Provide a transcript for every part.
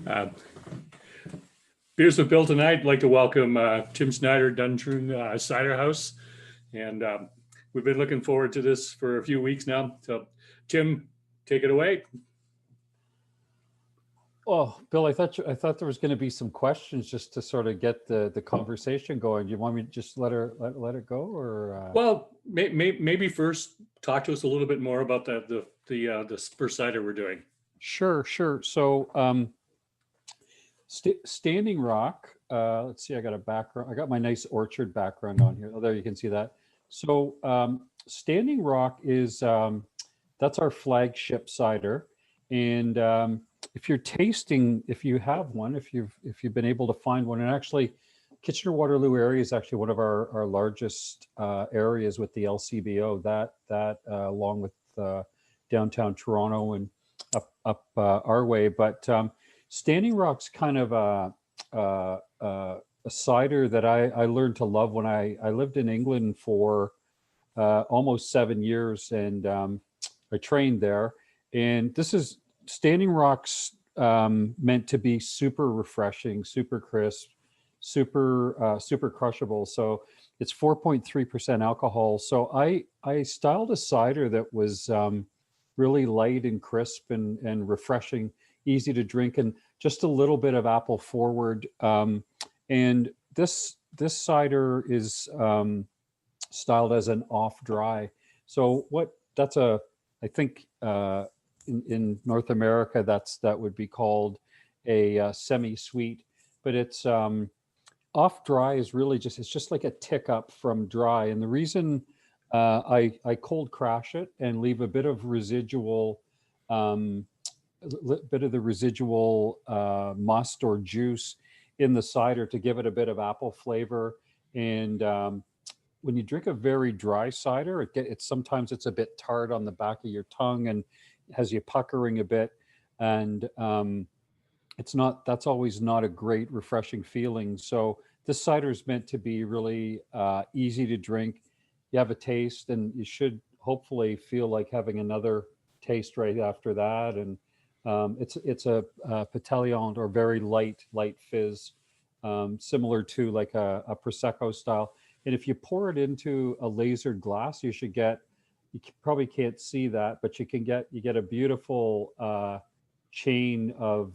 Uh, Beers with Bill tonight. I'd like to welcome Tim Schneider, Duntroon Cyder House. And we've been looking forward to this for a few weeks now. So, Tim, take it away. Oh, Bill, I thought there was going to be some questions just to sort of get the conversation going. Do you want me to just let it go, or? Well, maybe first talk to us a little bit more about the first cider we're doing. Sure. So, Standing Rock. Let's see. I got a background. I got my nice orchard background on here. Oh, there you can see that. So, Standing Rock is that's our flagship cider, and if you're tasting, if you have one, if you've been able to find one, and actually, Kitchener-Waterloo area is actually one of our largest areas with the LCBO. That along with downtown Toronto and up our way, but Standing Rock's kind of a cider that I learned to love when I lived in England for almost 7 years, and I trained there. And this is Standing Rock's meant to be super refreshing, super crisp, super crushable. So it's 4.3% alcohol. So I styled a cider that was really light and crisp and refreshing, easy to drink, and just a little bit of apple forward. And this cider is styled as an off dry. So I think in North America that would be called a semi-sweet, but it's off dry is really it's just like a tick up from dry. And the reason I cold crash it and leave a bit of residual must or juice in the cider to give it a bit of apple flavor. And when you drink a very dry cider, sometimes it's a bit tart on the back of your tongue and has you puckering a bit. And that's always not a great refreshing feeling. So this cider is meant to be really easy to drink. You have a taste, and you should hopefully feel like having another taste right after that. And it's a Pétillant or very light fizz, similar to like a Prosecco style. And if you pour it into a lasered glass, you probably can't see that, but you get a beautiful chain of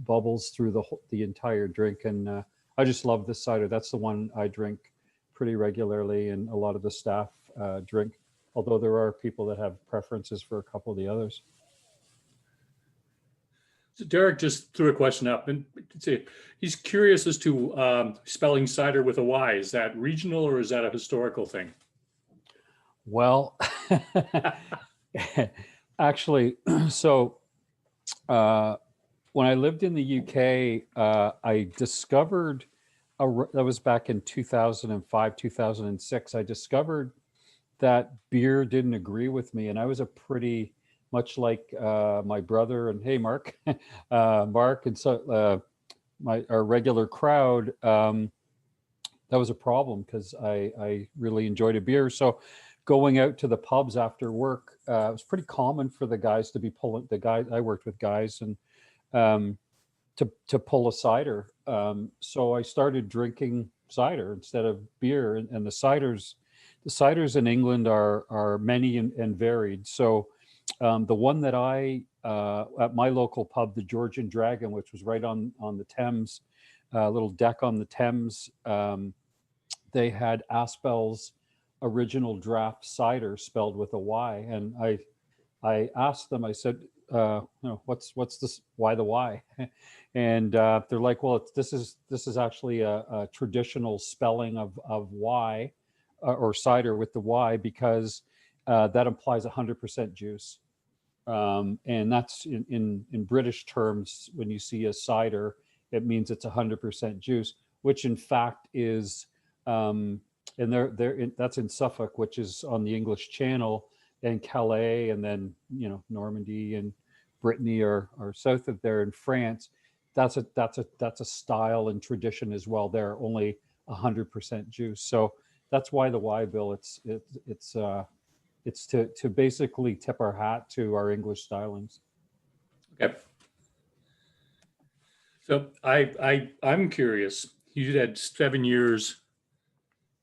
bubbles through the entire drink. And I just love this cider. That's the one I drink pretty regularly, and a lot of the staff drink, although there are people that have preferences for a couple of the others. So Derek just threw a question up, and he's curious as to spelling cider with a Y. Is that regional or is that a historical thing? Well, actually, so when I lived in the UK, I discovered, that was back in 2005, 2006, I discovered that beer didn't agree with me. And I was a pretty much like my brother and, hey, Mark, Mark, and so our regular crowd, that was a problem because I really enjoyed a beer. So going out to the pubs after work, it was pretty common for the guys to be pulling, I worked with guys, and to pull a cider. So I started drinking cider instead of beer, and the ciders in England are many and varied. So the one that at my local pub, the Georgian Dragon, which was right on the Thames, little deck on the Thames, they had Aspell's original draft cider spelled with a Y. And I asked them, I said, what's this? Why the Y? And they're like, well, this is actually a traditional spelling of Y, or cider with the Y, because that implies 100% juice. And that's in British terms, when you see a cider, it means it's 100% juice, which in fact is, and that's in Suffolk, which is on the English Channel, and Calais, and then Normandy and Brittany are south of there in France. That's a style and tradition as well. They're only 100% juice. So that's why the Y, Bill. It's to basically tip our hat to our English stylings. Okay. So I'm curious. You had 7 years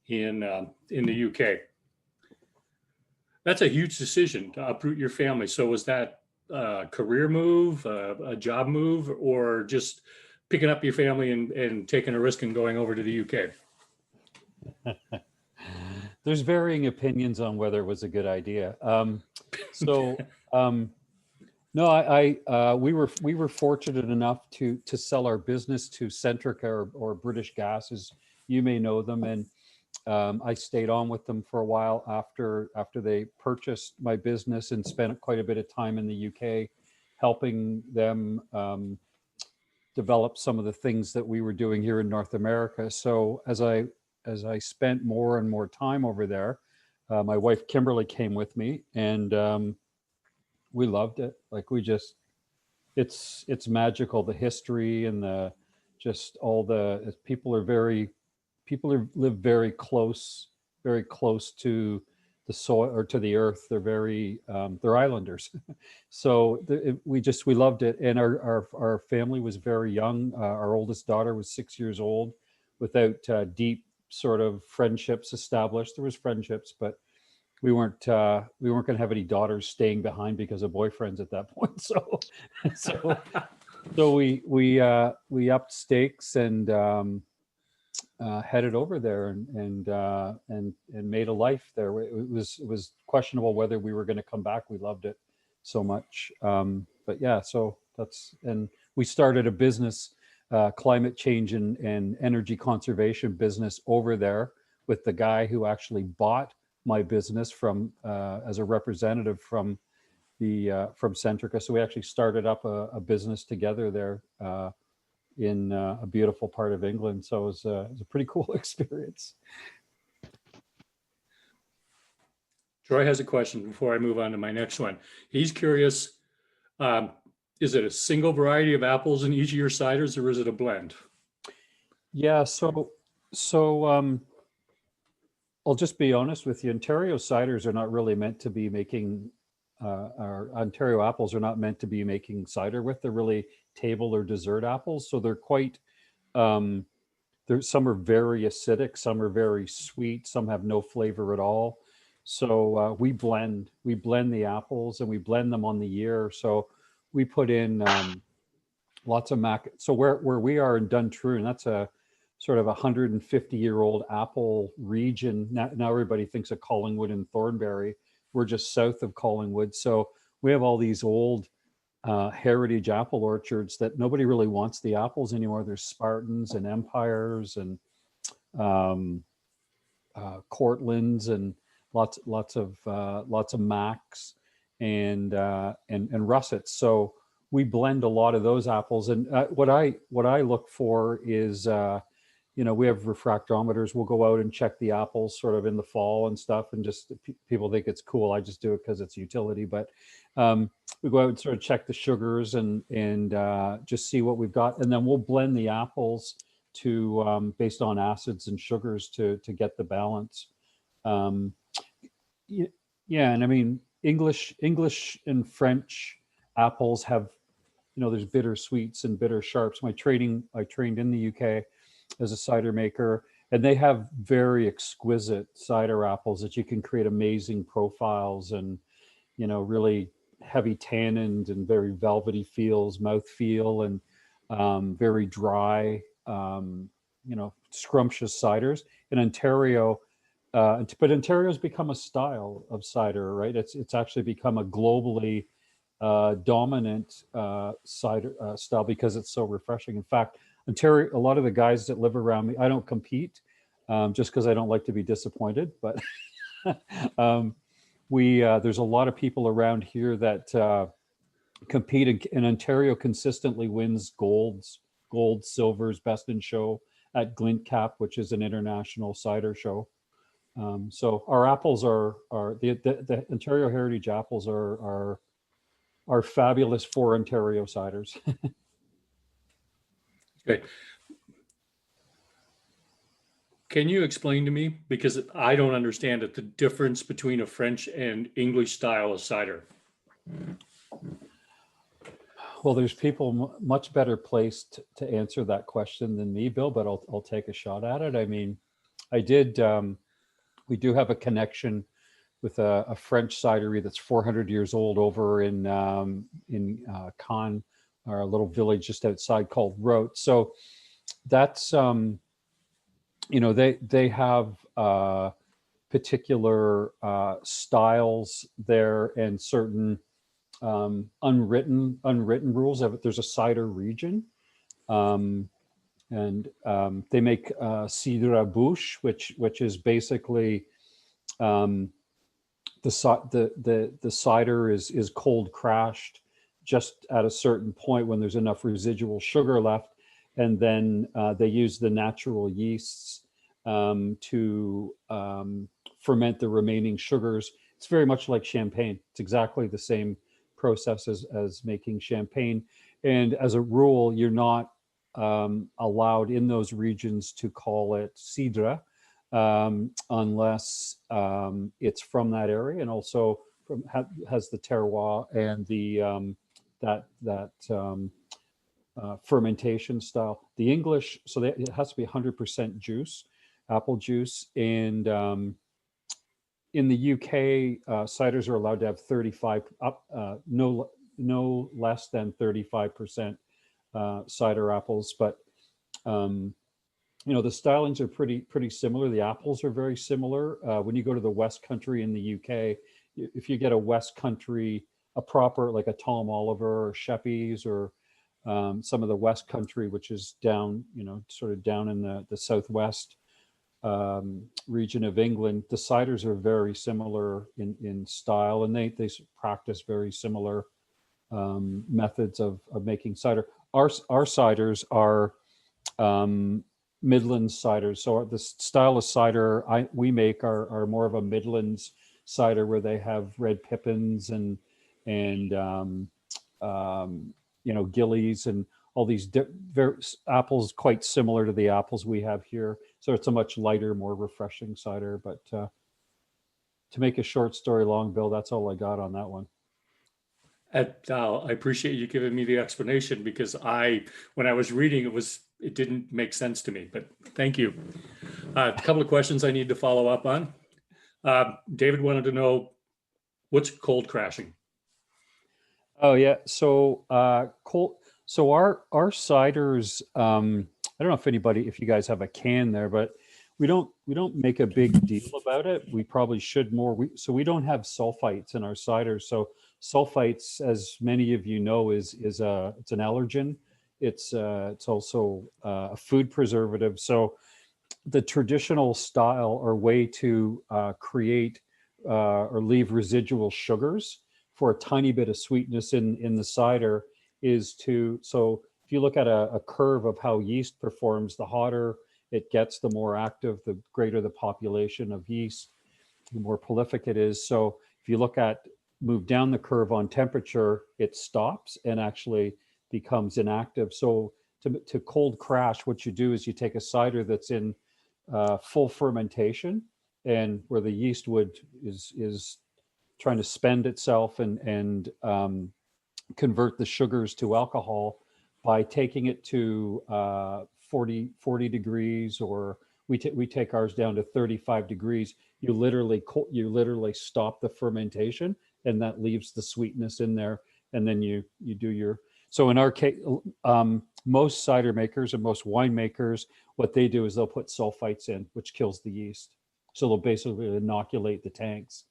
in the UK. That's a huge decision to uproot your family. So was that a career move, a job move, or just picking up your family and taking a risk and going over to the UK? There's varying opinions on whether it was a good idea. So um, no, we were fortunate enough to sell our business to Centrica or British Gas, as you may know them, and I stayed on with them for a while after they purchased my business and spent quite a bit of time in the UK helping them develop some of the things that we were doing here in North America. So as I spent more and more time over there, my wife Kimberly came with me, and we loved it. Like we just, it's magical. The history and the just all the live very close to the soil or to the earth. They're they're islanders. So we loved it. And our family was very young. Our oldest daughter was 6 years old without deep sort of friendships established. There was friendships, but we weren't going to have any daughters staying behind because of boyfriends at that point. So, so, so we upped stakes and headed over there and made a life there. It was questionable whether we were going to come back. We loved it so much. But yeah, so and we started a business, climate change and energy conservation business over there with the guy who actually bought my business from as a representative from from Centrica. So we actually started up a business together there in a beautiful part of England. So it was a pretty cool experience. Troy has a question before I move on to my next one. He's curious, um, is it a single variety of apples in each of your ciders, or is it a blend? Yeah, so I'll just be honest with you. Ontario ciders are not really meant to be making, or Ontario apples are not meant to be making cider with. They're really table or dessert apples. So they're quite, um, some are very acidic, some are very sweet, some have no flavor at all. So we blend the apples and we blend them on the year. So we put in lots of mac. So where we are in Duntroon, that's a sort of 150-year-old apple region. Now everybody thinks of Collingwood and Thornbury. We're just south of Collingwood. So we have all these old heritage apple orchards that nobody really wants the apples anymore. There's Spartans and Empires and um, Cortlands and lots of Macs and Russets. So we blend a lot of those apples. And what I look for is we have refractometers. We'll go out and check the apples sort of in the fall and stuff. And just people think it's cool. I just do it because it's utility. But we go out and sort of check the sugars and just see what we've got, and then we'll blend the apples to based on acids and sugars to get the balance. Um, yeah, and I mean English and French apples have, there's bitter sweets and bitter sharps. I trained in the UK as a cider maker, and they have very exquisite cider apples that you can create amazing profiles and really heavy tannins and very velvety mouth feel, and very dry, scrumptious ciders. In Ontario, but Ontario's become a style of cider, right? It's actually become a globally dominant cider style because it's so refreshing. In fact, Ontario, a lot of the guys that live around me, I don't compete just because I don't like to be disappointed, but um, there's a lot of people around here that compete, and Ontario consistently wins gold, silvers, best in show at Glint Cap, which is an international cider show. So our apples are the Ontario Heritage apples are fabulous for Ontario ciders. Okay. Can you explain to me, because I don't understand it, the difference between a French and English style of cider? Well, there's people much better placed to answer that question than me, Bill, but I'll take a shot at it. I mean, I did, we do have a connection with a French cidery that's 400 years old over in Caen, or a little village just outside called Rote. So that's, you know, they have particular styles there and certain unwritten rules. There's a cider region, and they make cidre à bouche, which is basically the cider is cold crashed just at a certain point when there's enough residual sugar left, and then they use the natural yeasts to ferment the remaining sugars. It's very much like champagne. It's exactly the same process as making champagne. And as a rule, you're not allowed in those regions to call it cidre unless it's from that area, and also has the terroir and the fermentation style. The English, so it has to be 100% juice, apple juice. And in the UK, ciders are allowed to have 35 no less than 35% cider apples. But you know, the stylings are pretty similar. The apples are very similar. When you go to the West Country in the UK, if you get a West Country, a proper, like a Tom Oliver or Sheppey's, or some of the West Country, which is down, you know, sort of down in the southwest region of England, the ciders are very similar in style, and they practice very similar methods of making cider. Our ciders are Midlands ciders. So the style of cider we make are more of a Midlands cider, where they have red pippins and you know, gillies and all these apples quite similar to the apples we have here. So it's a much lighter, more refreshing cider. But to make a short story long, Bill, that's all I got on that one. I appreciate you giving me the explanation, because when I was reading, it didn't make sense to me, but thank you. A couple of questions I need to follow up on. David wanted to know, what's cold crashing? Oh yeah, so so our ciders, I don't know if you guys have a can there, but we don't make a big deal about it. We probably should more. So we don't have sulfites in our ciders. So sulfites, as many of you know, it's an allergen. It's also a food preservative. So the traditional style or way to create or leave residual sugars for a tiny bit of sweetness in the cider is so if you look at a curve of how yeast performs, the hotter it gets, the more active, the greater the population of yeast, the more prolific it is. So if you move down the curve on temperature, it stops and actually becomes inactive. So to cold crash, what you do is you take a cider that's in full fermentation, and where the yeast is trying to spend itself and convert the sugars to alcohol by taking it to 40 degrees, or we take ours down to 35 degrees. You literally stop the fermentation, and that leaves the sweetness in there. And then you do so in our case, most cider makers and most winemakers, what they do is they'll put sulfites in, which kills the yeast. So they'll basically inoculate the tanks.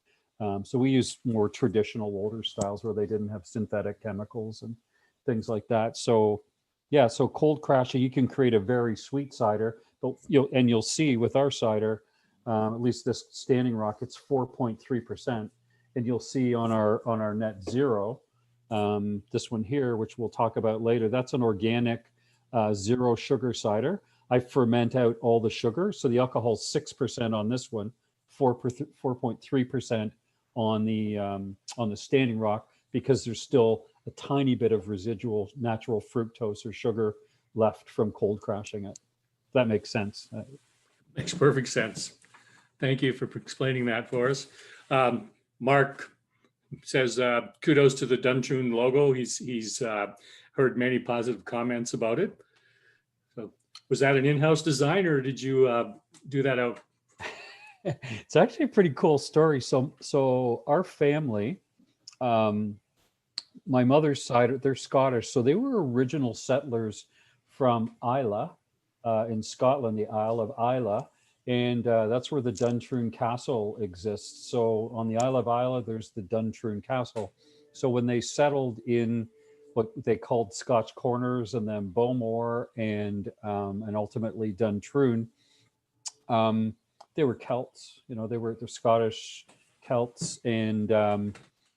So we use more traditional older styles where they didn't have synthetic chemicals and things like that. So yeah, so cold crashing, you can create a very sweet cider, but you'll see with our cider, at least this Standing Rock, it's 4.3%, and you'll see on our Net Zero, this one here, which we'll talk about later, that's an organic zero sugar cider. I ferment out all the sugar, so the alcohol is 6% on this one, 4.3% on the Standing Rock, because there's still a tiny bit of residual natural fructose or sugar left from cold crashing it. That makes sense. Makes perfect sense. Thank you for explaining that for us. Mark says kudos to the Duntroon logo. He's heard many positive comments about it. So was that an in-house design, or did you do that out? It's actually a pretty cool story. So our family, my mother's side, they're Scottish, so they were original settlers from Islay in Scotland, the Isle of Islay, and that's where the Duntroon Castle exists. So on the Isle of Islay, there's the Duntroon Castle. So when they settled in what they called Scotch Corners, and then Bowmore, and ultimately Duntroon, they were Celts. They're Scottish Celts, and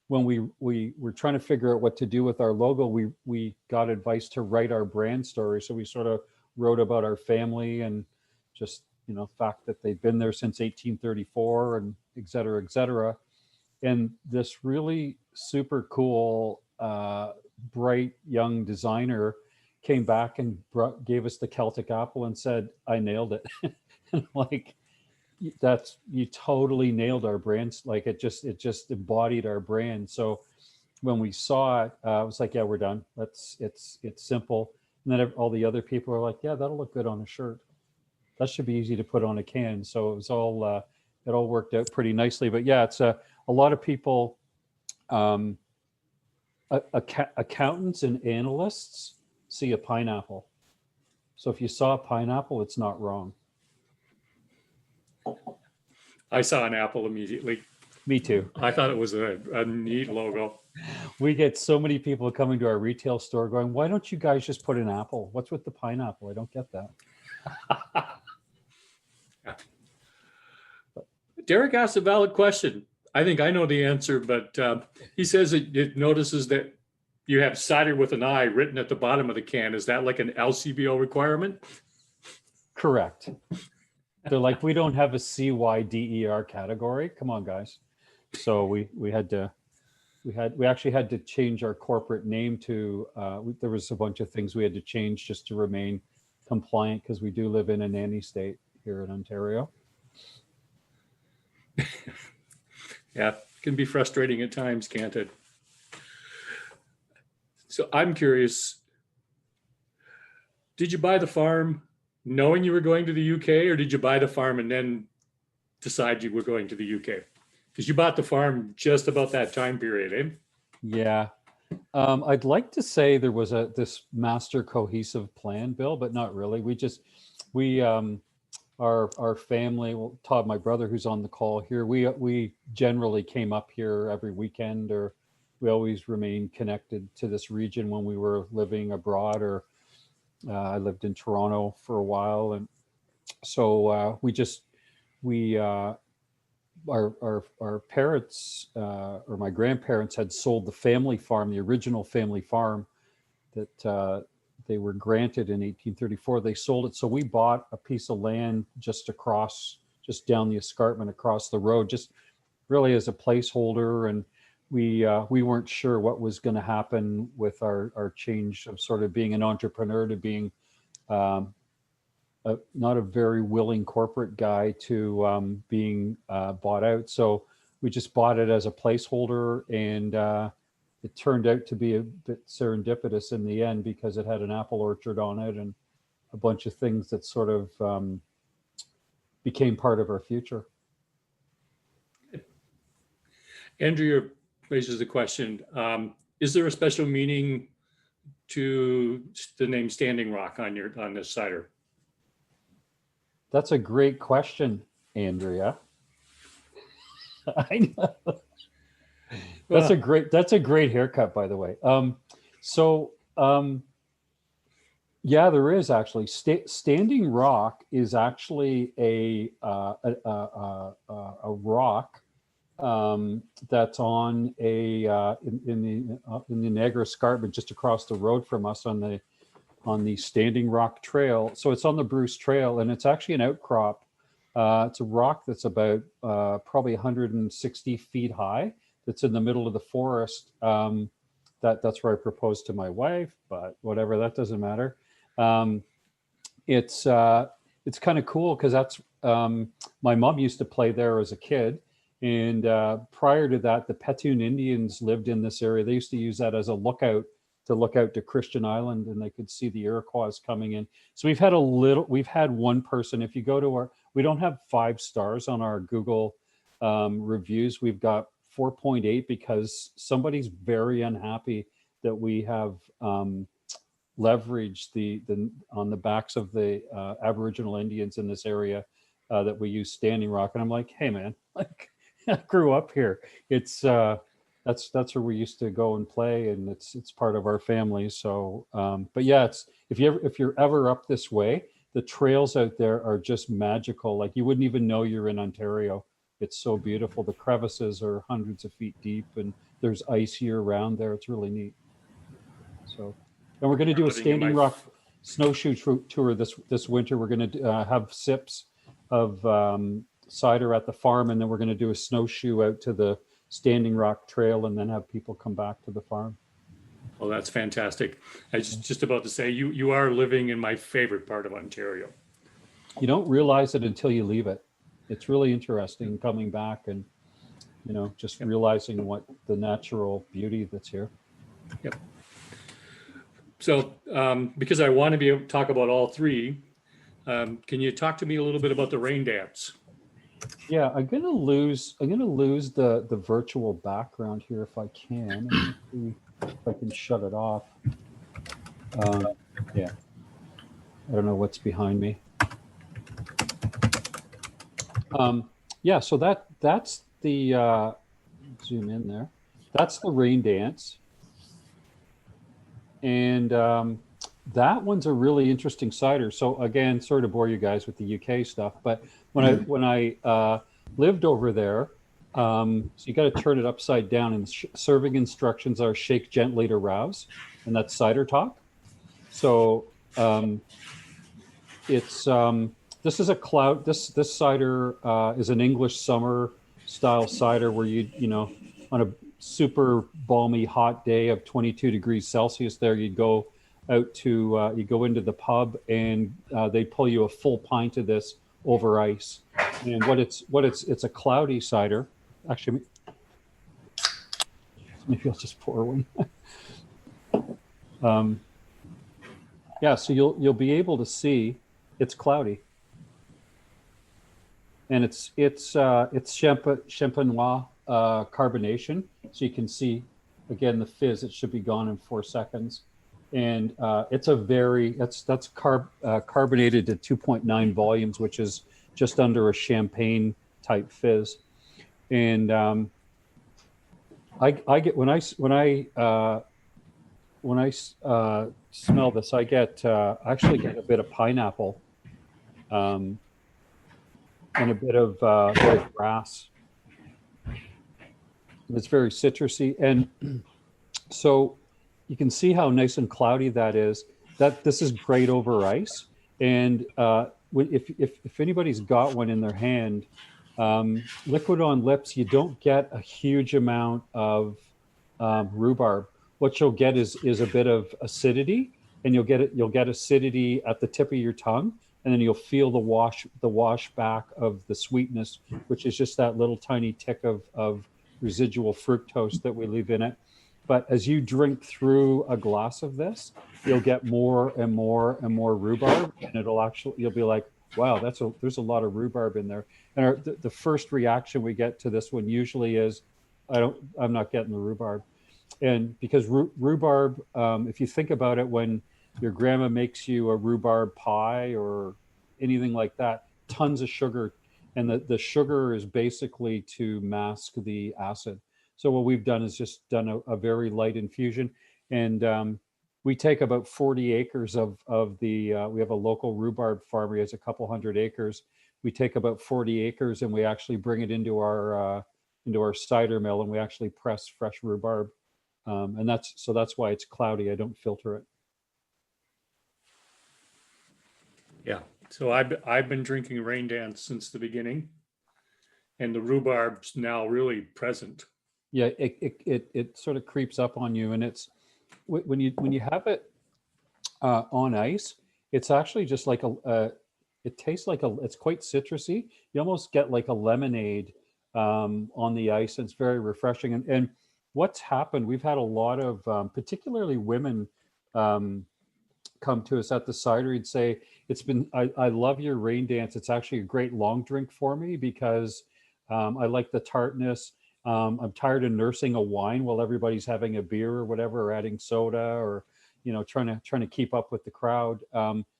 when we were trying to figure out what to do with our logo, we got advice to write our brand story. So we sort of wrote about our family, and just fact that they've been there since 1834, and et cetera, et cetera. And this really super cool, bright young designer came back and gave us the Celtic apple and said, "I nailed it." And like, you totally nailed our brands. Like it just embodied our brand. So when we saw it, I was like, yeah, we're done. It's simple. And then all the other people were like, yeah, that'll look good on a shirt. That should be easy to put on a can. So it was all, it all worked out pretty nicely. But yeah, it's a lot of people, accountants and analysts see a pineapple. So if you saw a pineapple, it's not wrong. I saw an apple immediately. Me too. I thought it was a neat logo. We get so many people coming to our retail store going, why don't you guys just put an apple? What's with the pineapple? I don't get that. Derek asked a valid question. I think I know the answer, but he says it notices that you have cider with an I written at the bottom of the can. Is that like an LCBO requirement? Correct. They're like, we don't have a CYDER category. Come on, guys. So we actually had to change our corporate name to, there was a bunch of things we had to change just to remain compliant, because we do live in a nanny state here in Ontario. Yeah, it can be frustrating at times, can't it? So I'm curious, did you buy the farm knowing you were going to the UK, or did you buy the farm and then decide you were going to the UK? Because you bought the farm just about that time period, eh? Yeah. I'd like to say there was this master cohesive plan, Bill, but not really. Our family, well, Todd, my brother, who's on the call here, we generally came up here every weekend, or we always remained connected to this region when we were living abroad, or I lived in Toronto for a while. And so our parents, or my grandparents, had sold the family farm, the original family farm that they were granted in 1834. They sold it. So we bought a piece of land just down the escarpment across the road, just really as a placeholder. And we weren't sure what was going to happen with our change of sort of being an entrepreneur to being not a very willing corporate guy to being bought out. So we just bought it as a placeholder, and it turned out to be a bit serendipitous in the end, because it had an apple orchard on it and a bunch of things that sort of became part of our future. Andrea raises the question, is there a special meaning to the name Standing Rock on this cider? That's a great question, Andrea. I know. That's a great haircut, by the way. Yeah, there is actually. Standing Rock is actually a rock that's on in the Niagara Escarpment, just across the road from us on the Standing Rock Trail. So it's on the Bruce Trail, and it's actually an outcrop. It's a rock that's about probably 160 feet high. That's in the middle of the forest. That's where I proposed to my wife, but whatever, that doesn't matter. It's kind of cool, because that's my mom used to play there as a kid, And prior to that, the Petun Indians lived in this area. They used to use that as a lookout to look out to Christian Island, and they could see the Iroquois coming in. So we've had one person. If you go to we don't have 5 stars on our Google reviews. We've got 4.8 because somebody's very unhappy that we have leveraged the on the backs of the Aboriginal Indians in this area that we use Standing Rock. And I'm like, hey man, like I grew up here. It's that's where we used to go and play, and it's part of our family. So but yeah, it's if you're ever up this way, the trails out there are just magical. Like you wouldn't even know you're in Ontario. It's so beautiful. The crevices are hundreds of feet deep, and there's ice year round there. It's really neat. So, and we're going to do a Living in Standing my Rock snowshoe tour this winter. We're going to have sips of cider at the farm, and then we're going to do a snowshoe out to the Standing Rock Trail, and then have people come back to the farm. Well, that's fantastic. I was just about to say, you are living in my favorite part of Ontario. You don't realize it until you leave it. It's really interesting coming back and, just realizing what the natural beauty that's here. Yep. So, because I want to be able to talk about all three, can you talk to me a little bit about the rain dance? Yeah, I'm gonna lose the virtual background here if I can. Let me see if I can shut it off. Yeah, I don't know what's behind me. Yeah, so that's the zoom in there. That's the rain dance, and that one's a really interesting cider. So again, sorry to bore you guys with the UK stuff, but when I lived over there, so you got to turn it upside down, and serving instructions are shake gently to rouse, and that's cider talk. So it's this is a cloud. This cider is an English summer style cider where on a super balmy hot day of 22 degrees Celsius, there you'd go out to you go into the pub, and they pull you a full pint of this over ice. And it's a cloudy cider. Actually, maybe I'll just pour one. Yeah, so you'll be able to see it's cloudy, and it's champenois carbonation, so you can see again the fizz. It should be gone in 4 seconds, and it's that's carbonated to 2.9 volumes, which is just under a champagne type fizz. And I get when I smell this, I actually get a bit of pineapple, and a bit of grass. It's very citrusy, and so you can see how nice and cloudy that is. That this is great over ice, and if anybody's got one in their hand, liquid on lips, you don't get a huge amount of rhubarb. What you'll get is a bit of acidity, and you'll get acidity at the tip of your tongue, and then you'll feel the wash back of the sweetness, which is just that little tiny tick of residual fructose that we leave in it. But as you drink through a glass of this, you'll get more and more and more rhubarb, and you'll be like, wow, there's a lot of rhubarb in there. And the first reaction we get to this one usually is, I'm not getting the rhubarb. And because rhubarb, if you think about it, when your grandma makes you a rhubarb pie or anything like that, tons of sugar, and the sugar is basically to mask the acid. So what we've done is just done a very light infusion, and we take about 40 acres of the. We have a local rhubarb farmer. He has a couple hundred acres. We take about 40 acres, and we actually bring it into our cider mill, and we actually press fresh rhubarb, and that's why it's cloudy. I don't filter it. Yeah. So I've been drinking rain dance since the beginning, and the rhubarb's now really present. Yeah, it sort of creeps up on you, and it's when you have it on ice, it's actually just like it tastes like it's quite citrusy. You almost get like a lemonade on the ice. And it's very refreshing. And what's happened, we've had a lot of, particularly women, come to us at the cidery and say, I love your rain dance. It's actually a great long drink for me because I like the tartness. I'm tired of nursing a wine while everybody's having a beer or whatever, or adding soda, or, trying to keep up with the crowd.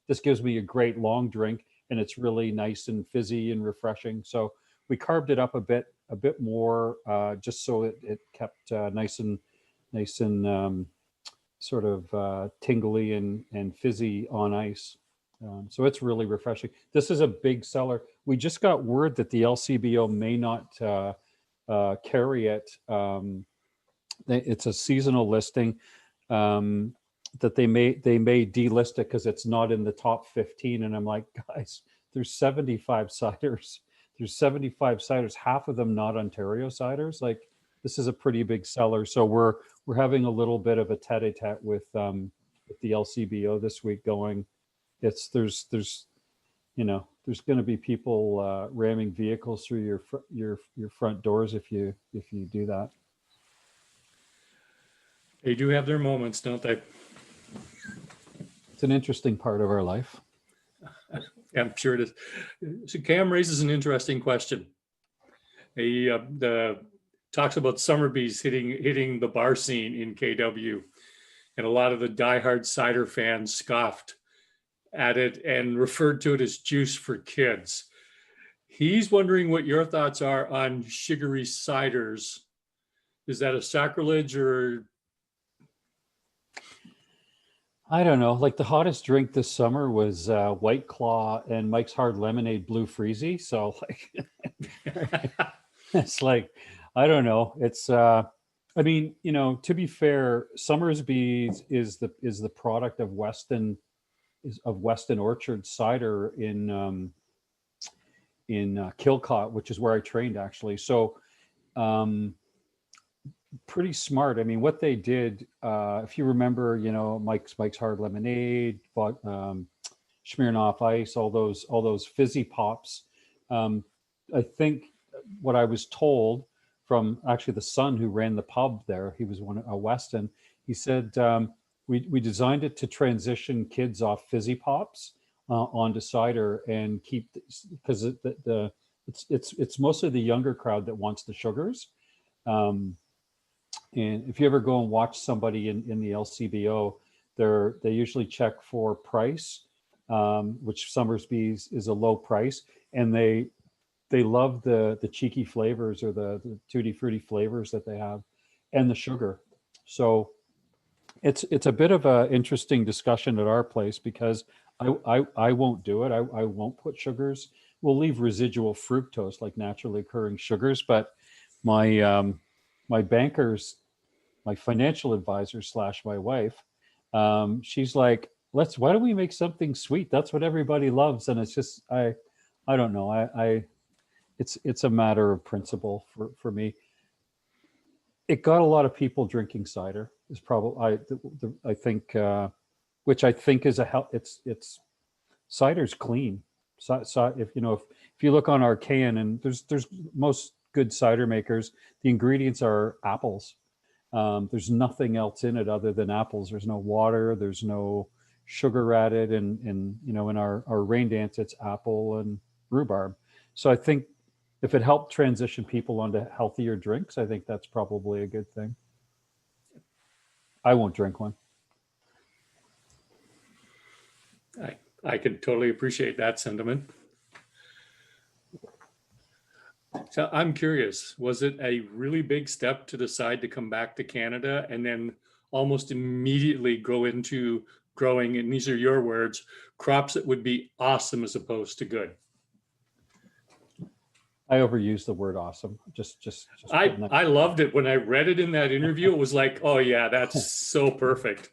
This gives me a great long drink, and it's really nice and fizzy and refreshing. So we carved it up a bit more, just so it kept nice and sort of tingly and fizzy on ice. So it's really refreshing. This is a big seller. We just got word that the LCBO may not carry it. It's a seasonal listing, that they may delist it because it's not in the top 15. And I'm like, guys, there's 75 ciders. There's 75 ciders, half of them not Ontario ciders. Like, this is a pretty big seller. So we're having a little bit of a tete-a-tete with the LCBO this week going. There's going to be people ramming vehicles through your front doors if you do that. They do have their moments, don't they? It's an interesting part of our life. Yeah, I'm sure it is. So Cam raises an interesting question. He talks about summer bees hitting the bar scene in KW, and a lot of the diehard cider fans scoffed at it and referred to it as juice for kids. He's wondering what your thoughts are on sugary ciders. Is that a sacrilege, or? I don't know. Like, the hottest drink this summer was White Claw and Mike's Hard Lemonade Blue Freezy. So like, it's like, I don't know. It's I mean, to be fair, Summersby's is the product of Weston Orchard cider in Kilcott, which is where I trained, actually. So pretty smart. I mean, what they did, if you remember, Mike's Hard Lemonade, but Smirnoff Ice, all those fizzy pops. I think what I was told from actually the son who ran the pub there, he was a Weston. He said, we designed it to transition kids off fizzy pops onto cider and keep, because it's mostly the younger crowd that wants the sugars. And if you ever go and watch somebody in the LCBO, they usually check for price, which Summersby's is a low price, and they love the cheeky flavors, or the tutti frutti flavors that they have, and the sugar. So it's a bit of an interesting discussion at our place, because I won't do it. I won't put sugars. We'll leave residual fructose, like naturally occurring sugars, but my bankers, my financial advisor / my wife, she's like, why don't we make something sweet? That's what everybody loves. And it's just, I don't know. It's a matter of principle for me. It got a lot of people drinking cider, is probably, I think, which I think is it's cider's clean. So if you look on Archaean, and there's most good cider makers, the ingredients are apples. There's nothing else in it other than apples. There's no water, there's no sugar added, and in our rain dance, it's apple and rhubarb. So I think if it helped transition people onto healthier drinks, I think that's probably a good thing. I won't drink one. I can totally appreciate that sentiment. So I'm curious, was it a really big step to decide to come back to Canada and then almost immediately go into growing, and these are your words, crops that would be awesome as opposed to good? I overused the word awesome. Just I loved it when I read it in that interview. It was like, oh yeah, that's so perfect.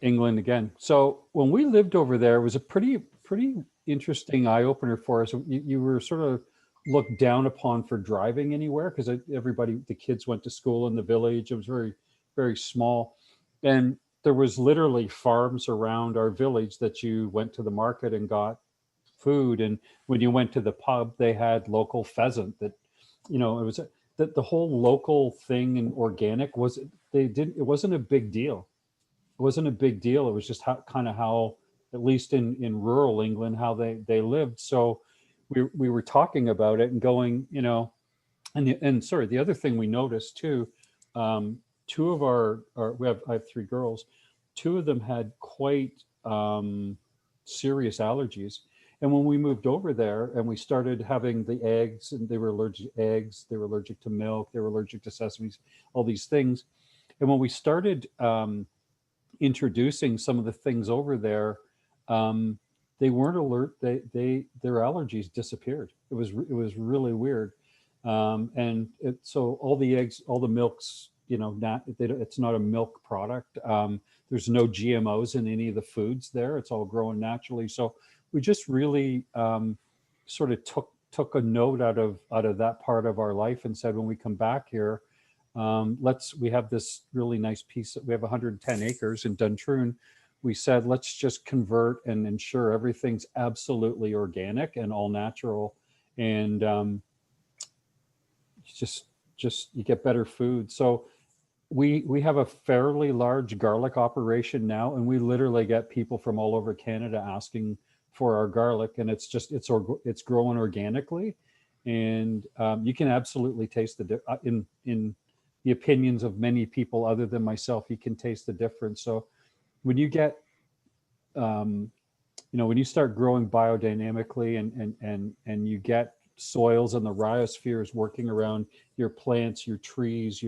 England again. So when we lived over there, it was a pretty interesting eye opener for us. You were sort of looked down upon for driving anywhere, because the kids went to school in the village. It was very, very small. And there was literally farms around our village that you went to the market and got food. And when you went to the pub, they had local pheasant that, it was that the whole local thing and organic it wasn't a big deal. It wasn't a big deal. It was just kind of how, at least in rural England, how they lived. So we were talking about it and going, and sorry, the other thing we noticed too, two of I have three girls, two of them had quite serious allergies. And when we moved over there and we started having the eggs, and they were allergic to eggs, they were allergic to milk, they were allergic to sesames, all these things. And when we started introducing some of the things over there, they weren't alert. Their allergies disappeared. It was really weird. So all the eggs, all the milks, it's not a milk product. There's no GMOs in any of the foods there. It's all grown naturally. So we just really sort of took a note out of that part of our life and said, when we come back here, we have this really nice piece. We have 110 acres in Duntroon. We said, let's just convert and ensure everything's absolutely organic and all natural. And just you get better food. So we have a fairly large garlic operation now, and we literally get people from all over Canada asking for our garlic, and it's growing organically, and you can absolutely taste in the opinions of many people other than myself, you can taste the difference. So when you get when you start growing biodynamically and you get soils and the riospheres working around your plants, your trees,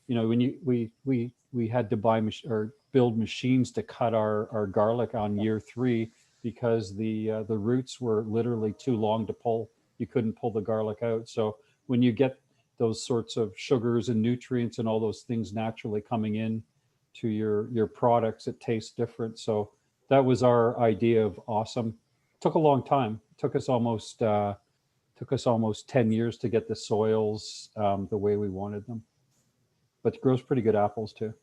we had to build machines to cut our garlic on year 3 because the roots were literally too long to pull. You couldn't pull the garlic out. So when you get those sorts of sugars and nutrients and all those things naturally coming in to your products, it tastes different. So that was our idea of awesome. Took a long time. Took us almost 10 years to get the soils the way we wanted them. But it grows pretty good apples too.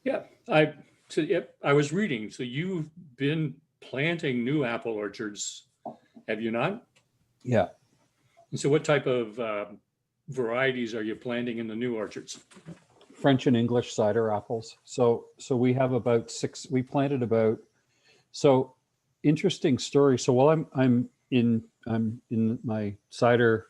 Yeah, I was reading. So you've been planting new apple orchards, have you not? Yeah. And so what type of varieties are you planting in the new orchards? French and English cider apples. So we have about 6. We planted about. So interesting story. So while I'm in my cider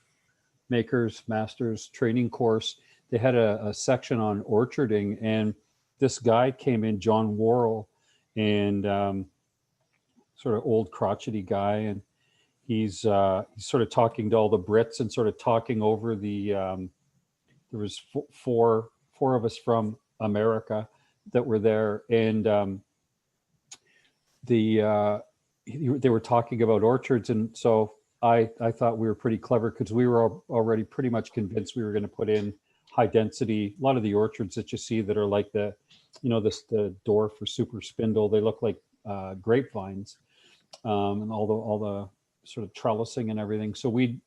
makers master's training course, they had a section on orcharding, and this guy came in, John Worrell, and sort of old crotchety guy, and he's sort of talking to all the Brits and sort of talking over the there was four of us from America that were there, and they were talking about orchards, and so I thought we were pretty clever because we were already pretty much convinced we were going to put in high density. A lot of the orchards that you see that are like the dwarf or super spindle, they look like grapevines, and all the sort of trellising and everything. So we'd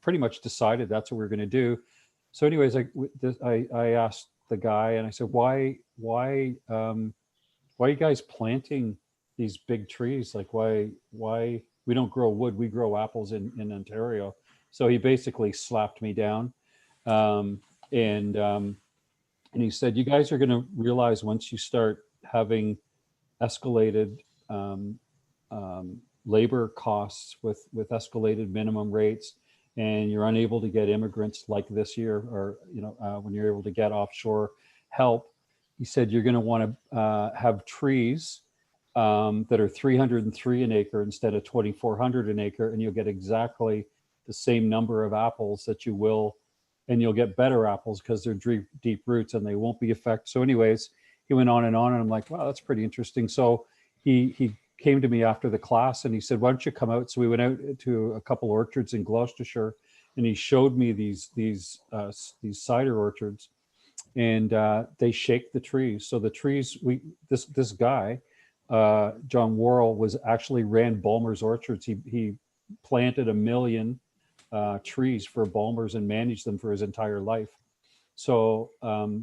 pretty much decided that's what we were going to do. So anyways, I asked the guy, and I said, why are you guys planting these big trees? Like why we don't grow wood, we grow apples in Ontario. So he basically slapped me down. And he said, you guys are going to realize once you start having escalated labor costs with escalated minimum rates, and you're unable to get immigrants like this year, or when you're able to get offshore help, he said you're going to want to have trees that are 303 an acre instead of 2,400 an acre, and you'll get exactly the same number of apples that you will, and you'll get better apples because they're deep roots and they won't be affected. So anyways, he went on, and I'm like, wow, that's pretty interesting. So he came to me after the class and he said, why don't you come out? So we went out to a couple orchards in Gloucestershire, and he showed me these cider orchards, and they shake the trees. So the trees, this guy, John Worrell, actually ran Bulmer's Orchards. He planted 1 million trees for Bulmer's and managed them for his entire life. So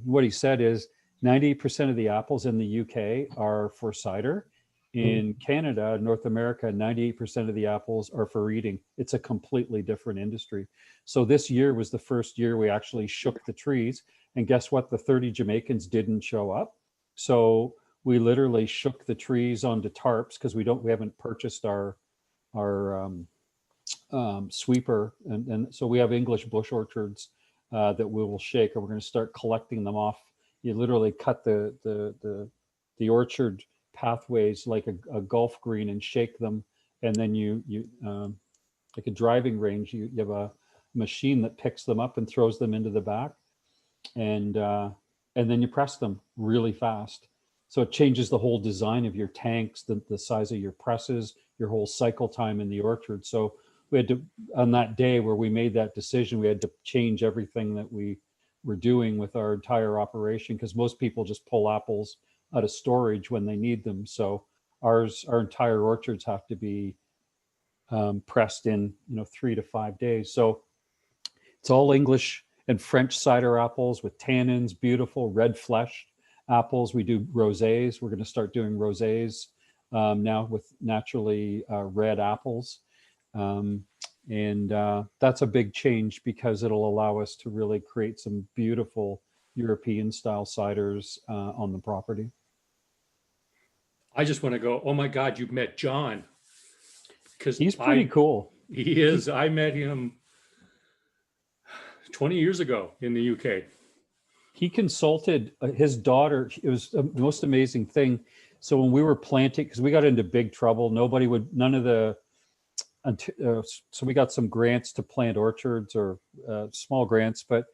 what he said is 98% of the apples in the UK are for cider. In Canada, North America, 98% of the apples are for eating. It's a completely different industry. So this year was the first year we actually shook the trees. And guess what? The 30 Jamaicans didn't show up. So we literally shook the trees onto tarps because we haven't purchased our sweeper. And so we have English bush orchards that we will shake, and we're going to start collecting them off. You literally cut the orchard pathways like a golf green and shake them, and then you like a driving range, you have a machine that picks them up and throws them into the back, and then you press them really fast. So it changes the whole design of your tanks, the size of your presses, your whole cycle time in the orchard. So we had to, on that day where we made that decision, we had to change everything that we were doing with our entire operation, because most people just pull apples out of storage when they need them. So our entire orchards have to be pressed in 3 to 5 days. So it's all English and French cider apples with tannins, beautiful red fleshed apples. We do rosés. We're going to start doing rosés now with naturally red apples. And that's a big change because it'll allow us to really create some beautiful European style ciders on the property. I just want to go, oh my God, you met John. Because he's pretty cool. He is. I met him 20 years ago in the UK. He consulted his daughter. It was the most amazing thing. So when we were planting, because we got into big trouble, so we got some grants to plant orchards, or small grants, but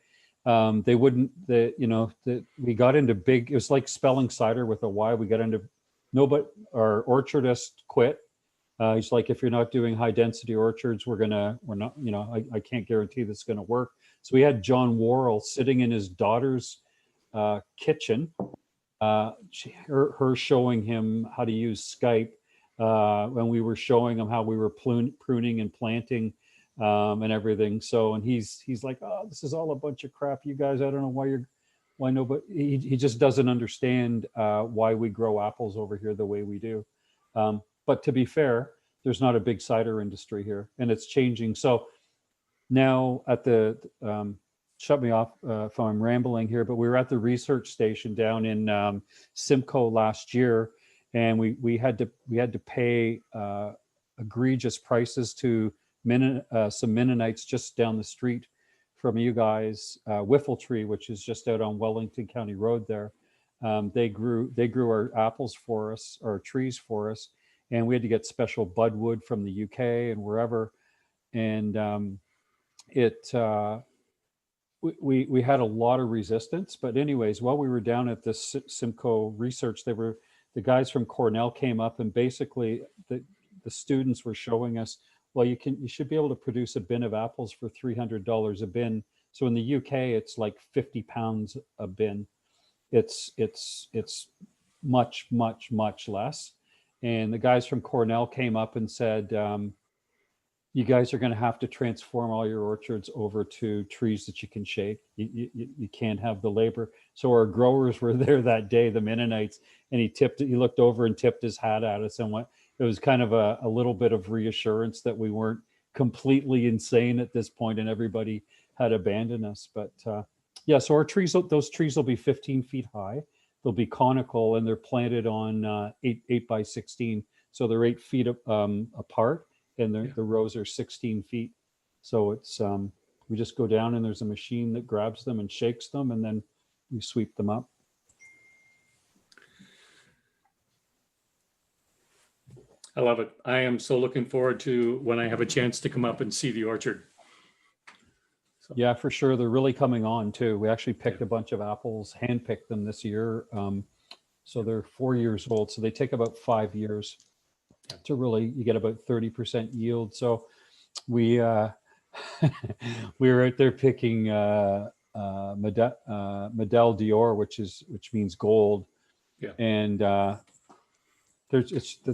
they wouldn't, we got into big, it was like spelling cider with a Y. We got into, our orchardist quit. He's like, if you're not doing high density orchards, we're not, I can't guarantee this is going to work. So we had John Worrell sitting in his daughter's kitchen, her showing him how to use Skype, when we were showing him how we were pruning and planting and everything. So, and he's like, oh, this is all a bunch of crap, you guys. I don't know why nobody, he just doesn't understand why we grow apples over here the way we do. But to be fair, there's not a big cider industry here, and it's changing. So now at the, shut me off if I'm rambling here, but we were at the research station down in Simcoe last year, and we had to pay egregious prices to some Mennonites just down the street from you guys, Whiffletree, which is just out on Wellington County Road there. They grew our apples for us, our trees for us, and we had to get special budwood from the UK and wherever. And we had a lot of resistance. But anyways, while we were down at this Simcoe research, the guys from Cornell came up, and basically the students were showing us, well, you should be able to produce a bin of apples for $300 a bin. So in the UK, it's like 50 pounds a bin. It's much, much, much less. And the guys from Cornell came up and said, you guys are going to have to transform all your orchards over to trees that you can shake. You can't have the labor. So our growers were there that day, the Mennonites, and he looked over and tipped his hat at us and went, it was kind of a little bit of reassurance that we weren't completely insane at this point and everybody had abandoned us. But yeah, so our trees, those trees will be 15 feet high. They'll be conical, and they're planted on 8 by 16. So they're 8 feet apart, and the rows are 16 feet. So it's we just go down, and there's a machine that grabs them and shakes them, and then we sweep them up. I love it. I am so looking forward to when I have a chance to come up and see the orchard. So. Yeah, for sure. They're really coming on too. We actually picked a bunch of apples, hand-picked them this year. So they're 4 years old. So they take about 5 years to really, you get about 30% yield. So we we were out there picking Medal d'Or, which means gold. Yeah. And the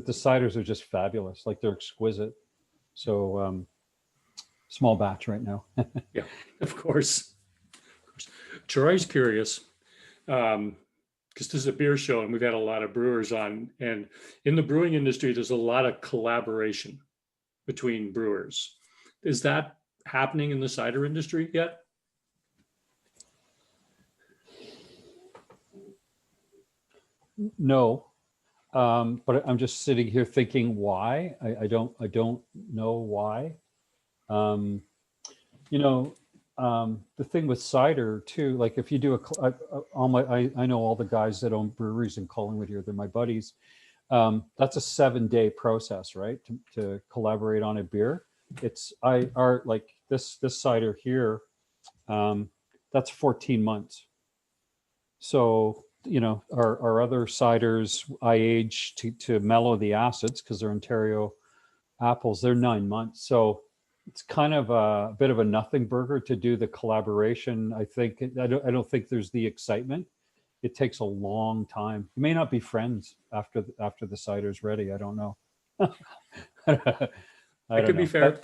ciders are just fabulous. Like, they're exquisite. So small batch right now. Yeah, of course. Troy's curious, because this is a beer show and we've had a lot of brewers on. And in the brewing industry, there's a lot of collaboration between brewers. Is that happening in the cider industry yet? No, but I'm just sitting here thinking why. I don't know why. Um, you know, the thing with cider too, like if you do I know all the guys that own breweries in Collingwood here, they're my buddies. That's a 7-day process, right? To collaborate on a beer. Our like this cider here, that's 14 months. So, our other ciders I age to mellow the acids because they're Ontario apples, they're 9 months. So it's kind of a bit of a nothing burger to do the collaboration. I don't think there's the excitement. It takes a long time. You may not be friends after the cider's ready. I don't know. I That don't could be know. fair.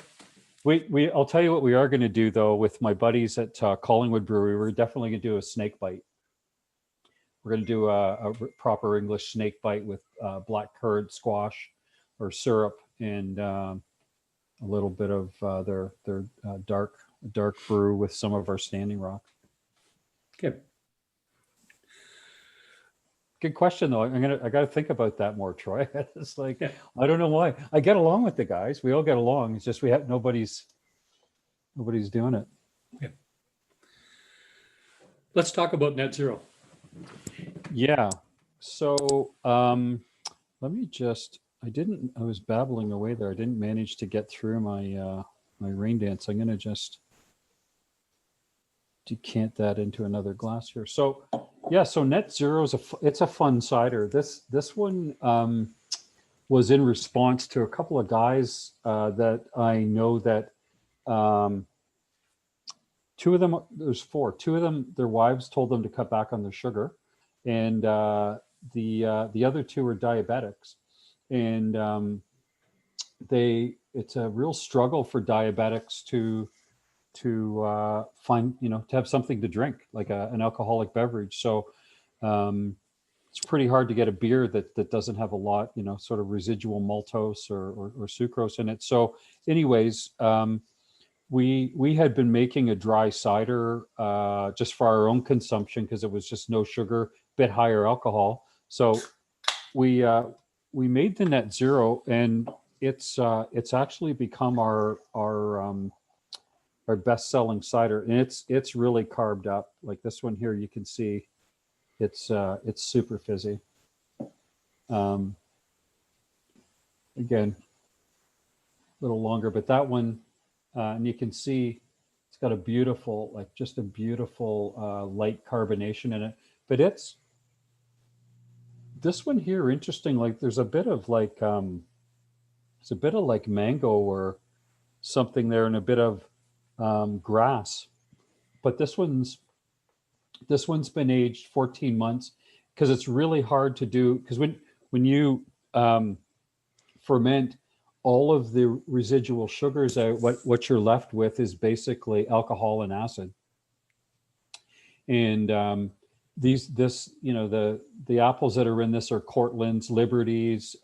But I'll tell you what we are going to do though with my buddies at Collingwood Brewery. We're definitely going to do a snake bite. We're going to do a proper English snake bite with black currant squash or syrup and a little bit of their dark brew with some of our Standing Rock. Okay. Good question though. I got to think about that more, Troy. It's like, Yeah. I don't know why. I get along with the guys. We all get along. It's just we have nobody's doing it. Yeah. Let's talk about net zero. Yeah. So let me just. I was babbling away there. I didn't manage to get through my my rain dance. I'm gonna just decant that into another glass here. So yeah, so net zero is it's a fun cider. This one was in response to a couple of guys that I know that two of them, there's four. Two of them, their wives told them to cut back on their sugar, and the other two are diabetics, and it's a real struggle for diabetics to find, to have something to drink, like an alcoholic beverage. So it's pretty hard to get a beer that doesn't have a lot, sort of residual maltose or sucrose in it. So anyways, we had been making a dry cider just for our own consumption because it was just no sugar, bit higher alcohol. So we made the net zero, and it's actually become our best-selling cider, and it's really carved up. Like this one here, you can see it's super fizzy. Again, a little longer, but that one, and you can see it's got a beautiful, light carbonation in it. But this one here, interesting. Like there's a bit of mango or something there, and a bit of grass. But this one's been aged 14 months because it's really hard to do, because when you ferment, all of the residual sugars out, what you're left with is basically alcohol and acid. And the apples that are in this are Cortlands, Liberties,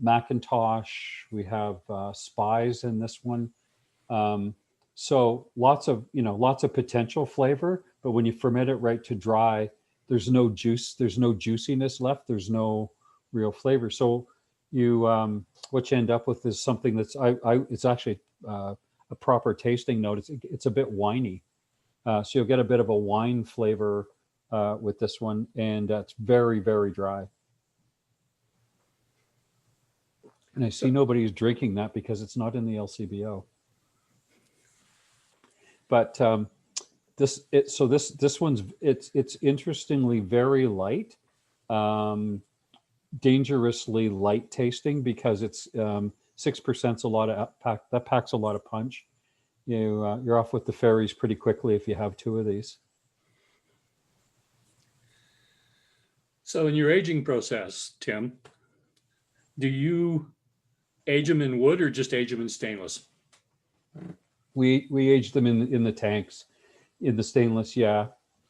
Macintosh. We have Spies in this one. So lots of potential flavor, but when you ferment it right to dry, there's no juice, there's no juiciness left, there's no real flavor. So what you end up with is something that's it's actually a proper tasting note. It's a bit winey, so you'll get a bit of a wine flavor with this one, and it's very, very dry. And I see nobody's drinking that because it's not in the LCBO. But this one's it's interestingly very light, dangerously light tasting, because it's 6%'s a lot of that packs a lot of punch. You're off with the fairies pretty quickly if you have two of these. So in your aging process, Tim, do you age them in wood or just age them in stainless? We age them in the tanks, In the stainless, yeah.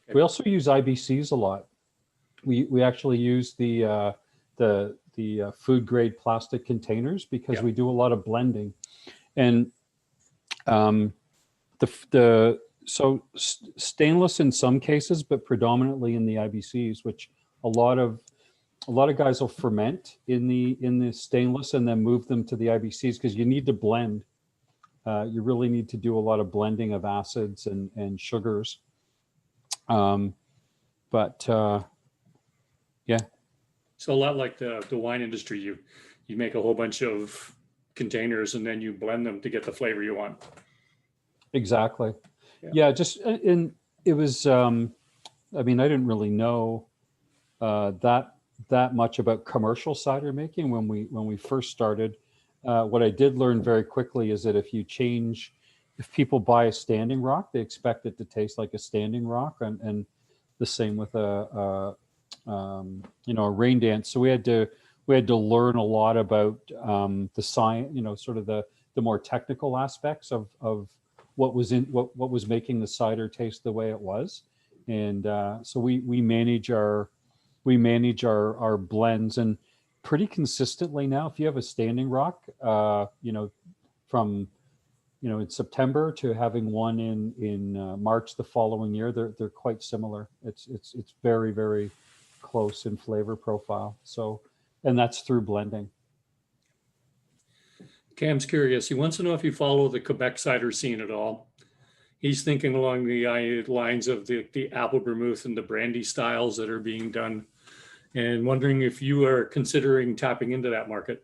Okay. We also use IBCs a lot. We actually use the food grade plastic containers because Yeah. we do a lot of blending, and um, the so stainless in some cases, but predominantly in the IBCs, which a lot of guys will ferment in the stainless and then move them to the IBCs because you need to blend. You really need to do a lot of blending of acids and sugars. Um, but yeah, So a lot like the wine industry, you make a whole bunch of containers and then you blend them to get the flavor you want. exactly. Yeah. Yeah, just and it was. I mean, I didn't really know that much about commercial cider making when we first started. What I did learn very quickly is that if people buy a standing rock, they expect it to taste like a standing rock, and the same with a rain dance. So we had to learn a lot about the science, sort of the more technical aspects of what was making the cider taste the way it was, and so we manage our blends and pretty consistently now. If you have a standing rock, from in September to having one in March the following year, they're quite similar. It's very, very close in flavor profile. So, and that's through blending. Cam's curious. He wants to know if you follow the Quebec cider scene at all. He's thinking along the lines of the apple vermouth and the brandy styles that are being done, and wondering if you are considering tapping into that market.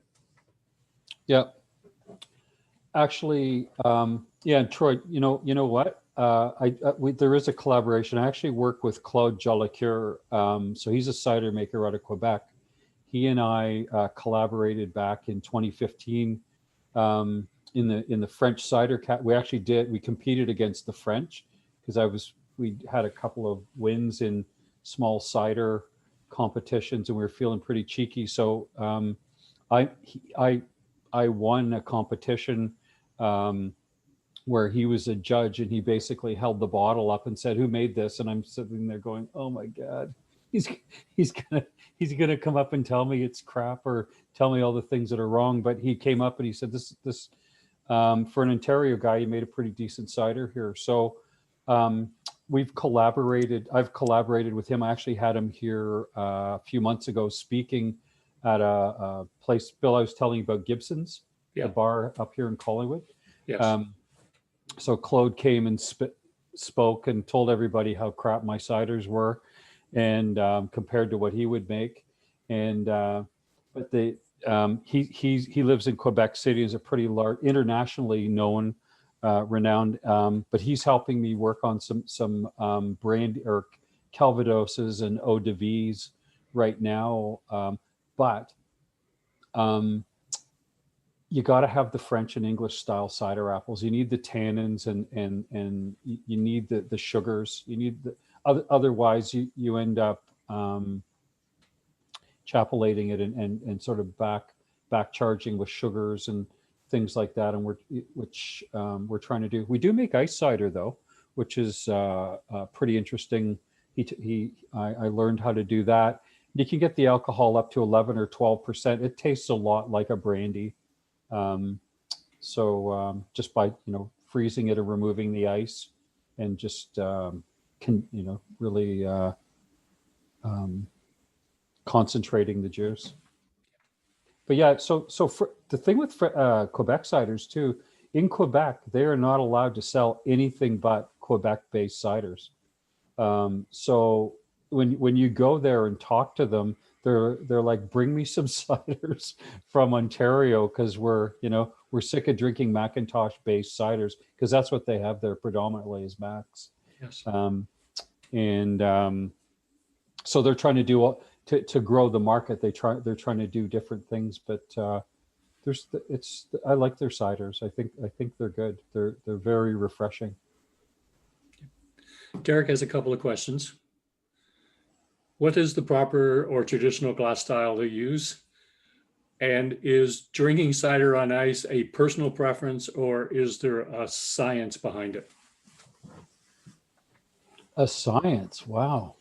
Yeah, actually, yeah, Troy. You know what? There is a collaboration. I actually work with Claude Jolicoeur. So he's a cider maker out of Quebec. He and I collaborated back in 2015 in the French cider we competed against the French because we had a couple of wins in small cider competitions and we were feeling pretty cheeky. So I I won a competition where he was a judge and he basically held the bottle up and said, "Who made this?" And I'm sitting there going, "Oh my God, he's he's gonna come up and tell me it's crap or tell me all the things that are wrong." But he came up and he said, "This for an Ontario guy, he made a pretty decent cider here." So we've collaborated. I've collaborated with him. I actually had him here a few months ago speaking at a place. Bill, I was telling you about Gibson's, Yeah. the bar up here in Collingwood. Yes. So Claude came and spoke and told everybody how crap my ciders were, and compared to what he would make. And but he lives in Quebec City, is a pretty large, internationally known, renowned. But he's helping me work on some brand or Calvadoses and eau de vies right now. But you got to have the French and English style cider apples. You need the tannins and you need the sugars. You need otherwise you end up chapelating it and sort of back charging with sugars and things like that. And we're trying to do. We do make ice cider though, which is pretty interesting. I learned how to do that. You can get the alcohol up to 11 or 12%. It tastes a lot like a brandy. So just by freezing it or removing the ice and just really concentrating the juice. But yeah, so for the thing with Quebec ciders too, in Quebec they are not allowed to sell anything but Quebec-based ciders. So when you go there and talk to them, they're like, "Bring me some ciders from Ontario because we're sick of drinking Macintosh-based ciders," because that's what they have there predominantly is Macs. Yes. So they're trying to do to grow the market. They're trying to do different things, but I like their ciders. I think they're good. They're very refreshing. Derek has a couple of questions. What is the proper or traditional glass style to use? And is drinking cider on ice a personal preference or is there a science behind it? A science. Wow.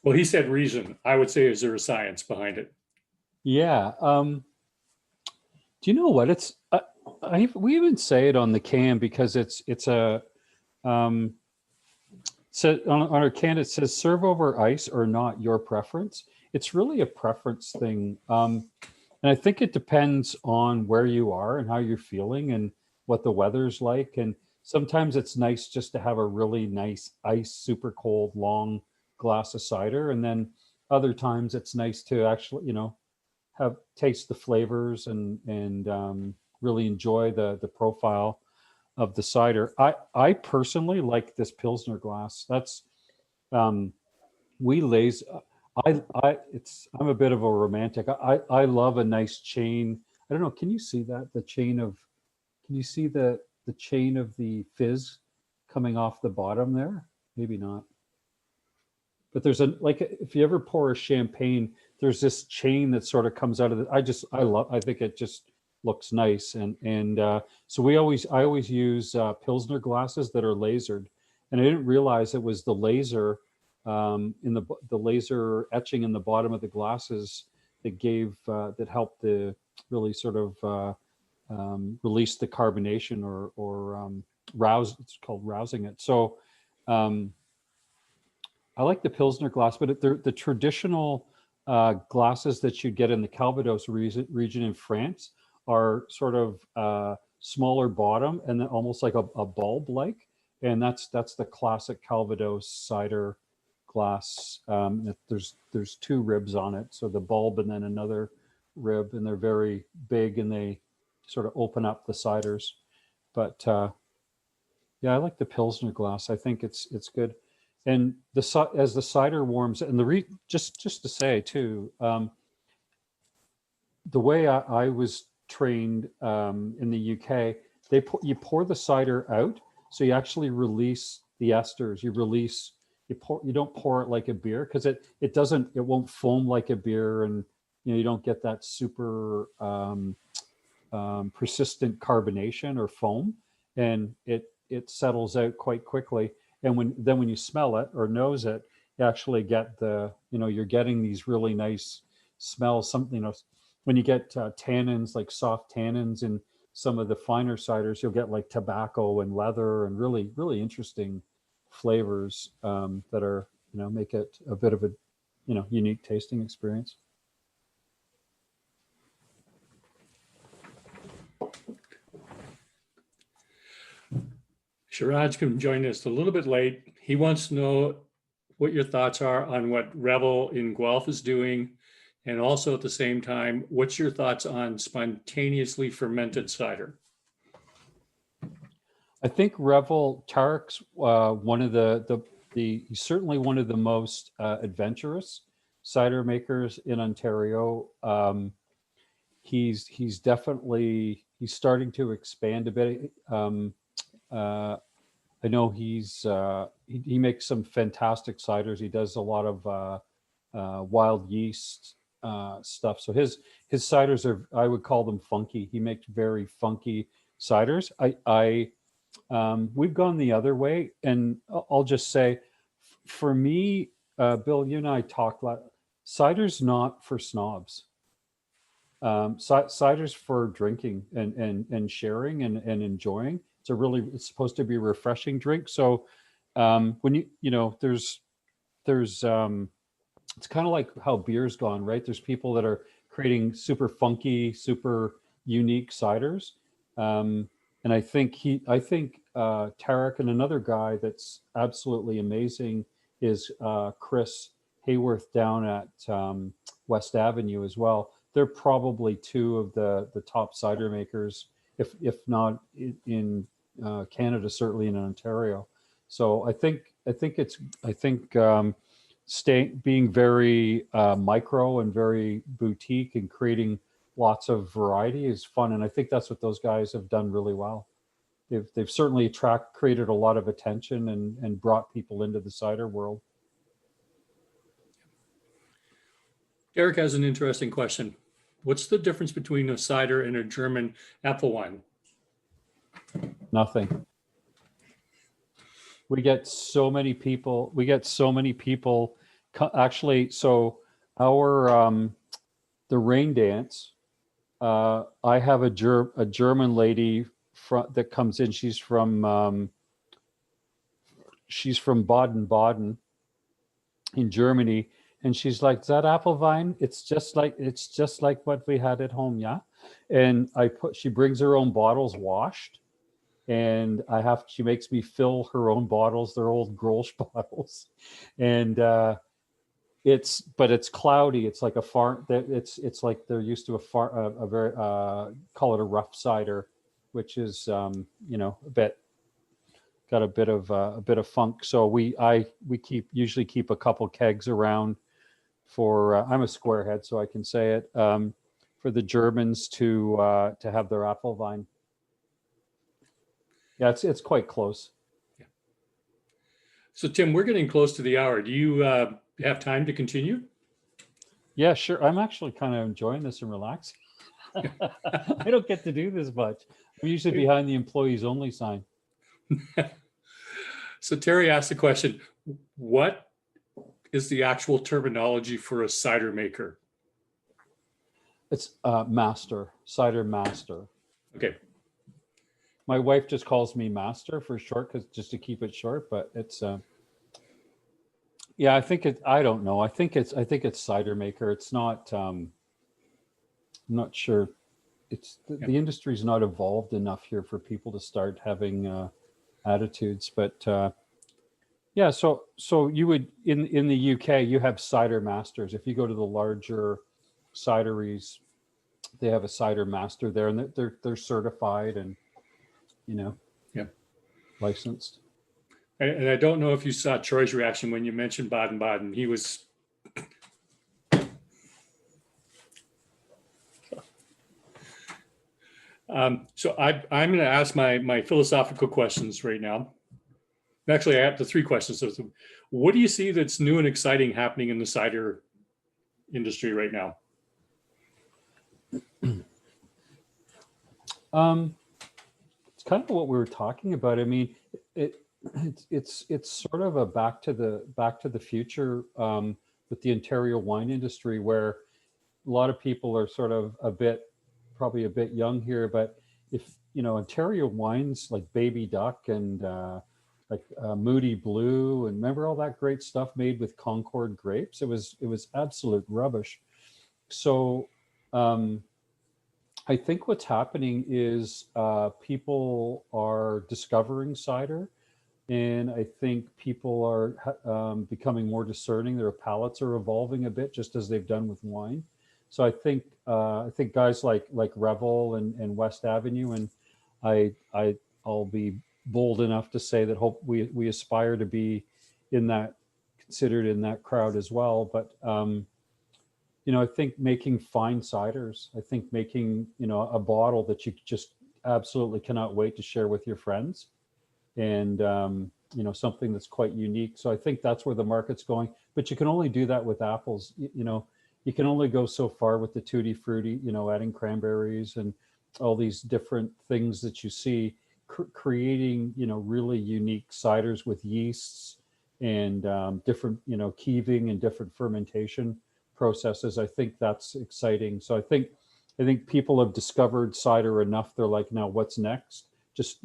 Well, he said reason. I would say, is there a science behind it? Yeah. Do you know what it's? We even say it on the can because it's a um, so on our can it says serve over ice or not, your preference. It's really a preference thing, and I think it depends on where you are and how you're feeling and what the weather's like. And sometimes it's nice just to have a really nice ice, super cold, long glass of cider, and then other times it's nice to actually, have taste the flavors and really enjoy the profile of the cider. I personally like this Pilsner glass. That's um, we lays. I'm a bit of a romantic. I love a nice chain. I don't know. Can you see that the chain of? Can you see the chain of the fizz coming off the bottom there? Maybe not. But there's a like if you ever pour a champagne, there's this chain that sort of comes out of it. I think it just looks nice and so I always use Pilsner glasses that are lasered, and I didn't realize it was the laser in the laser etching in the bottom of the glasses that helped the really sort of release the carbonation or rouse. It's called rousing it. So. Um, I like the Pilsner glass, but the traditional glasses that you get in the Calvados region in France are sort of smaller bottom and then almost like a bulb like, and that's the classic Calvados cider glass. There's two ribs on it, so the bulb and then another rib, and they're very big and they sort of open up the ciders. But yeah, I like the Pilsner glass. I think it's good. And as the cider warms, and just to say too, the way I was trained in the UK, you pour the cider out, so you actually release the esters. You don't pour it like a beer because it won't foam like a beer, and you don't get that super persistent carbonation or foam, and it settles out quite quickly. And when you smell it or nose it, you actually get you're getting these really nice smells. When you get tannins, like soft tannins in some of the finer ciders, you'll get like tobacco and leather and really really interesting flavors that are make it a bit of a unique tasting experience. Shiraj can join us a little bit late. He wants to know what your thoughts are on what Revel in Guelph is doing. And also at the same time, what's your thoughts on spontaneously fermented cider? I think Revel Tarek's one of he's certainly one of the most adventurous cider makers in Ontario. He's definitely he's starting to expand a bit. I know he makes some fantastic ciders. He does a lot of wild yeast stuff. So his ciders I would call them funky. He makes very funky ciders. We've gone the other way, and I'll just say, for me, Bill, you and I talked. Cider's not for snobs. Cider's for drinking and sharing and enjoying. It's supposed to be a refreshing drink. So when there's it's kind of like how beer's gone, right? There's people that are creating super funky, super unique ciders. And I think Tarek and another guy that's absolutely amazing is Chris Hayworth down at West Avenue as well. They're probably two of the top cider makers, if not in Canada, certainly in Ontario. So I think being very micro and very boutique and creating lots of variety is fun, and I think that's what those guys have done really well. They've certainly created a lot of attention and brought people into the cider world. Eric has an interesting question. What's the difference between a cider and a German apple wine? Nothing. We get so many people. We get so many people. Actually, so our the rain dance. I have a German lady that comes in. She's from Baden-Baden in Germany, and she's like, "Is that apple vine? It's just like what we had at home, yeah." And she brings her own bottles washed, and she makes me fill her own bottles. They're old Grolsch bottles, and but it's cloudy. It's like a farm that it's like they're used to a very call it a rough cider, which is a bit got a bit of funk. So we usually keep a couple kegs around for I'm a squarehead, so I can say it, for the Germans to have their apple vine. Yeah, it's quite close. Yeah. So Tim, we're getting close to the hour. Do you have time to continue? Yeah, sure. I'm actually kind of enjoying this and relaxing. I don't get to do this much. I'm usually behind the employees only sign. So Terry asked the question, what is the actual terminology for a cider maker? It's master, cider master. Okay. My wife just calls me master for short, just to keep it short, but it's yeah, I don't know. I think it's cider maker. It's not I'm not sure. It's the industry's not evolved enough here for people to start having attitudes, but yeah, so you would in the UK you have cider masters. If you go to the larger cideries, they have a cider master there, and they're certified and Yeah. licensed. And I don't know if you saw Troy's reaction when you mentioned Baden-Baden. He was so I'm going to ask my philosophical questions right now. Actually, I have the three questions. So what do you see that's new and exciting happening in the cider industry right now? It's kind of what we were talking about. I mean, it's sort of a back to the future with the Ontario wine industry, where a lot of people are sort of probably a bit young here, but if Ontario wines like Baby Duck and Moody Blue, and remember all that great stuff made with Concord grapes? It was absolute rubbish. So I think what's happening is people are discovering cider, and I think people are becoming more discerning. Their palates are evolving a bit, just as they've done with wine. So I think guys like Revel and West Avenue, and I'll be bold enough to say that we aspire to be considered in that crowd as well. But I think making fine ciders, I think making a bottle that you just absolutely cannot wait to share with your friends, and something that's quite unique. So I think that's where the market's going. But you can only do that with apples. You can only go so far with the tutti frutti, adding cranberries and all these different things that you see, creating, really unique ciders with yeasts and different, keeving and different fermentation processes. I think that's exciting. So I think people have discovered cider enough. They're like, now what's next? Just,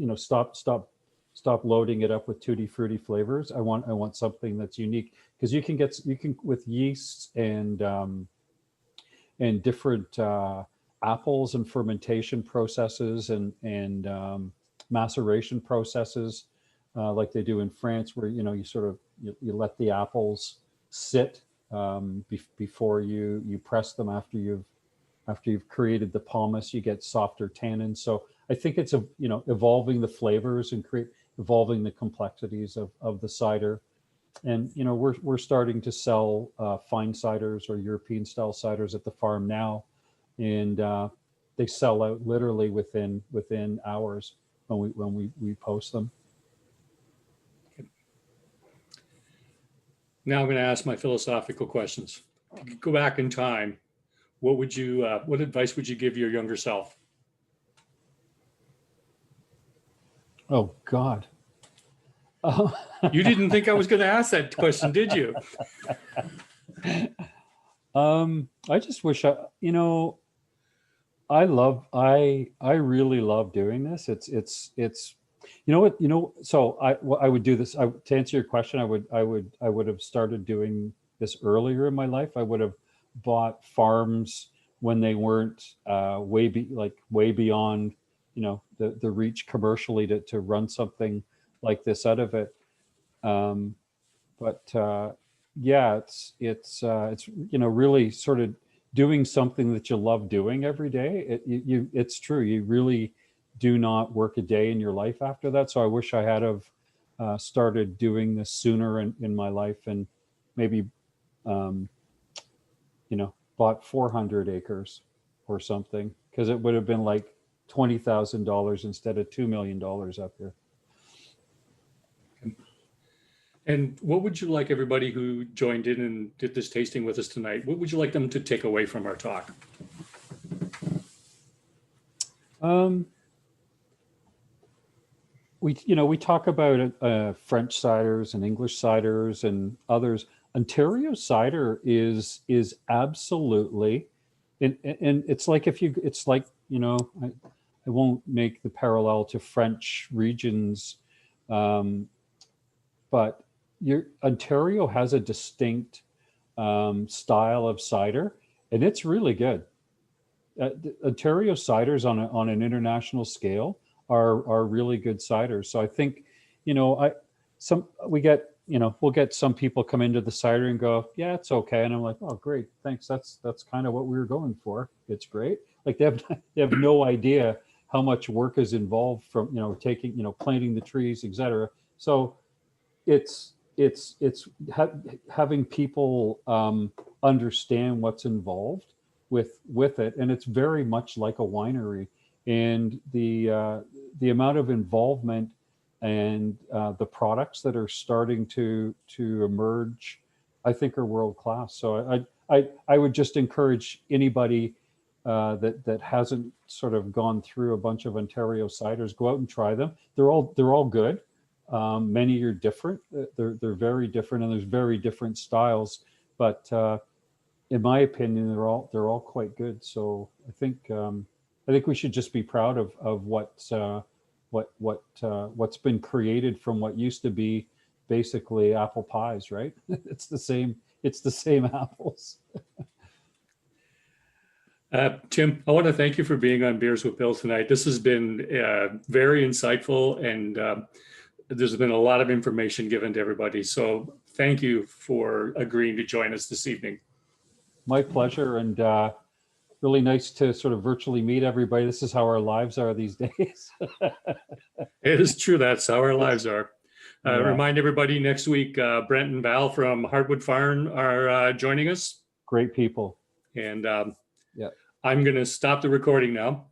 stop loading it up with tutti frutti flavors. I want something that's unique, because you can with yeasts and different apples and fermentation processes and maceration processes, like they do in France, where you sort of you let the apples sit before you press them. After you've created the pomace, you get softer tannins. So I think it's evolving the flavors and evolving the complexities of the cider. And we're starting to sell fine ciders or European style ciders at the farm now, and they sell out literally within hours when we post them. Now I'm going to ask my philosophical questions. If you could go back in time, what advice would you give your younger self? Oh God. Oh. You didn't think I was going to ask that question, did you? I just wish I really love doing this. It's so I would do this. To answer your question, I would have started doing this earlier in my life. I would have bought farms when they weren't way beyond, the reach commercially to run something like this out of it. Um, but yeah, it's really sort of doing something that you love doing every day. It's true. You really do not work a day in your life after that. So I wish I had have started doing this sooner in my life, and maybe um, bought 400 acres or something, because it would have been like $20,000 instead of $2 million up here. And what would you like everybody who joined in and did this tasting with us tonight, what would you like them to take away from our talk? We talk about French ciders and English ciders and others. Ontario cider is absolutely, and it's like I won't make the parallel to French regions, but Ontario has a distinct style of cider, and it's really good. Ontario ciders on an international scale are really good ciders. So I think, we'll get some people come into the cider and go, yeah, it's okay, and I'm like, oh, great, thanks. That's kind of what we were going for. It's great. Like they have no idea how much work is involved from taking planting the trees, etc. So having people understand what's involved with it, and it's very much like a winery, and the amount of involvement and the products that are starting to emerge, I think, are world class. So I would just encourage anybody that hasn't sort of gone through a bunch of Ontario ciders, go out and try them. They're all good. Many are different. They're very different, and there's very different styles. But in my opinion, they're all quite good. So I think we should just be proud of what's been created from what used to be basically apple pies, right? It's the same apples. Tim, I want to thank you for being on Beers with Bill tonight. This has been very insightful, and there's been a lot of information given to everybody. So thank you for agreeing to join us this evening. My pleasure, and really nice to sort of virtually meet everybody. This is how our lives are these days. It is true. That's how our lives are. Yeah. Remind everybody next week, Brent and Val from Hardwood Farm are joining us. Great people. And yeah. I'm going to stop the recording now.